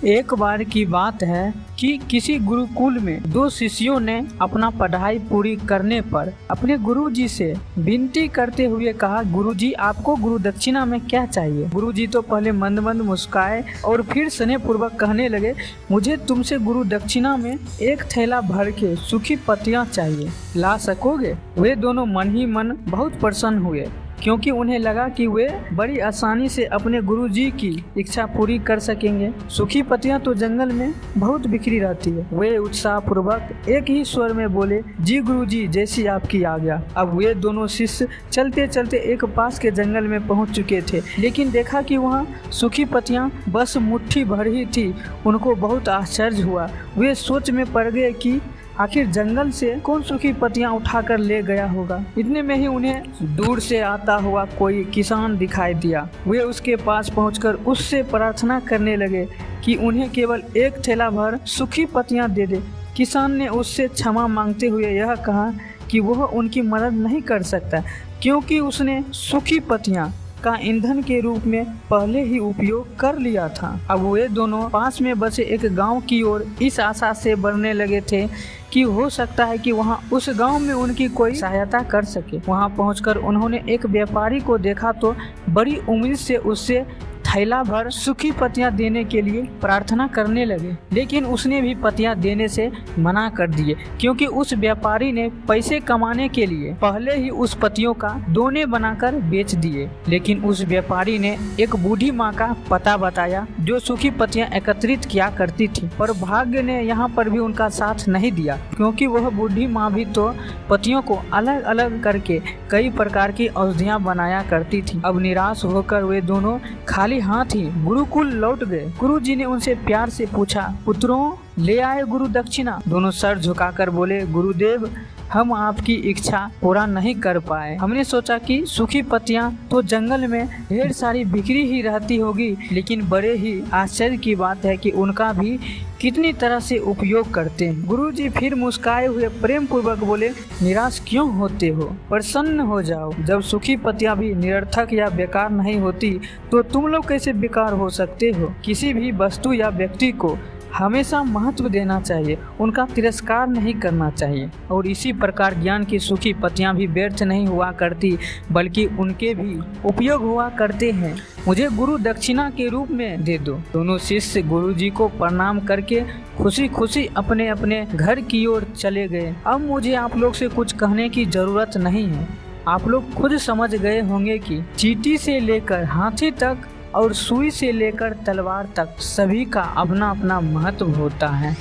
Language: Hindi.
एक बार की बात है कि किसी गुरुकुल में दो शिष्यों ने अपना पढ़ाई पूरी करने पर अपने गुरुजी से विनती करते हुए कहा, गुरुजी आपको गुरु दक्षिणा में क्या चाहिए। गुरुजी तो पहले मंद मंद मुस्काए और फिर स्नेह पूर्वक कहने लगे, मुझे तुमसे गुरु दक्षिणा में एक थैला भर के सूखी पत्तियां चाहिए, ला सकोगे। वे दोनों मन ही मन बहुत प्रसन्न हुए क्योंकि उन्हें लगा कि वे बड़ी आसानी से अपने गुरुजी की इच्छा पूरी कर सकेंगे। सूखी पत्तियां तो जंगल में बहुत बिखरी रहती है। वे उत्साह पूर्वक एक ही स्वर में बोले, जी गुरुजी, जैसी आपकी आज्ञा। अब वे दोनों शिष्य चलते चलते एक पास के जंगल में पहुंच चुके थे, लेकिन देखा कि वहां सूखी पत्तियां बस मुट्ठी भर ही थी। उनको बहुत आश्चर्य हुआ। वे सोच में पड़ गए कि आखिर जंगल से कौन सूखी पत्तियां उठाकर ले गया होगा। इतने में ही उन्हें दूर से आता हुआ कोई किसान दिखाई दिया। वे उसके पास पहुंचकर उससे प्रार्थना करने लगे कि उन्हें केवल एक थैला भर सूखी पत्तियां दे दे। किसान ने उससे क्षमा मांगते हुए यह कहा कि वह उनकी मदद नहीं कर सकता क्योंकि उसने सूखी पत्तियां का ईंधन के रूप में पहले ही उपयोग कर लिया था। अब वे दोनों पास में बसे एक गांव की ओर इस आशा से बढ़ने लगे थे कि हो सकता है कि वहां उस गांव में उनकी कोई सहायता कर सके। वहां पहुंचकर उन्होंने एक व्यापारी को देखा तो बड़ी उम्मीद से उससे थैला भर सूखी पत्तियां देने के लिए प्रार्थना करने लगे, लेकिन उसने भी पत्तियां देने से मना कर दिए क्योंकि उस व्यापारी ने पैसे कमाने के लिए पहले ही उस पत्तियों का दोने बनाकर बेच दिए। लेकिन उस व्यापारी ने एक बूढ़ी माँ का पता बताया जो सूखी पत्तियां एकत्रित किया करती थी, पर भाग्य ने यहाँ पर भी उनका साथ नहीं दिया क्योंकि वह बूढ़ी माँ भी तो पत्तियों को अलग अलग करके कई प्रकार की औषधियाँ बनाया करती थी। अब निराश होकर वे दोनों खाली हाथ ही गुरुकुल लौट गए। गुरुजी ने उनसे प्यार से पूछा, पुत्रों ले आए गुरु दक्षिणा। दोनों सर झुकाकर बोले, गुरुदेव हम आपकी इच्छा पूरा नहीं कर पाए। हमने सोचा कि सूखी पत्तियां तो जंगल में ढेर सारी बिखरी ही रहती होगी, लेकिन बड़े ही आश्चर्य की बात है कि उनका भी कितनी तरह से उपयोग करते हैं। गुरुजी फिर मुस्काए हुए प्रेम पूर्वक बोले, निराश क्यों होते हो, प्रसन्न हो जाओ। जब सूखी पत्तियां भी निरर्थक या बेकार नहीं होती तो तुम लोग कैसे बेकार हो सकते हो। किसी भी वस्तु या व्यक्ति को हमेशा महत्व देना चाहिए, उनका तिरस्कार नहीं करना चाहिए। और इसी प्रकार ज्ञान की सूखी पत्तियां भी व्यर्थ नहीं हुआ करती बल्कि उनके भी उपयोग हुआ करते हैं। मुझे गुरु दक्षिणा के रूप में दे दो। दोनों शिष्य गुरुजी को प्रणाम करके खुशी खुशी अपने अपने घर की ओर चले गए। अब मुझे आप लोग से कुछ कहने की जरूरत नहीं है। आप लोग खुद समझ गए होंगे कि चींटी से लेकर हाथी तक और सुई से लेकर तलवार तक सभी का अपना अपना महत्व होता है।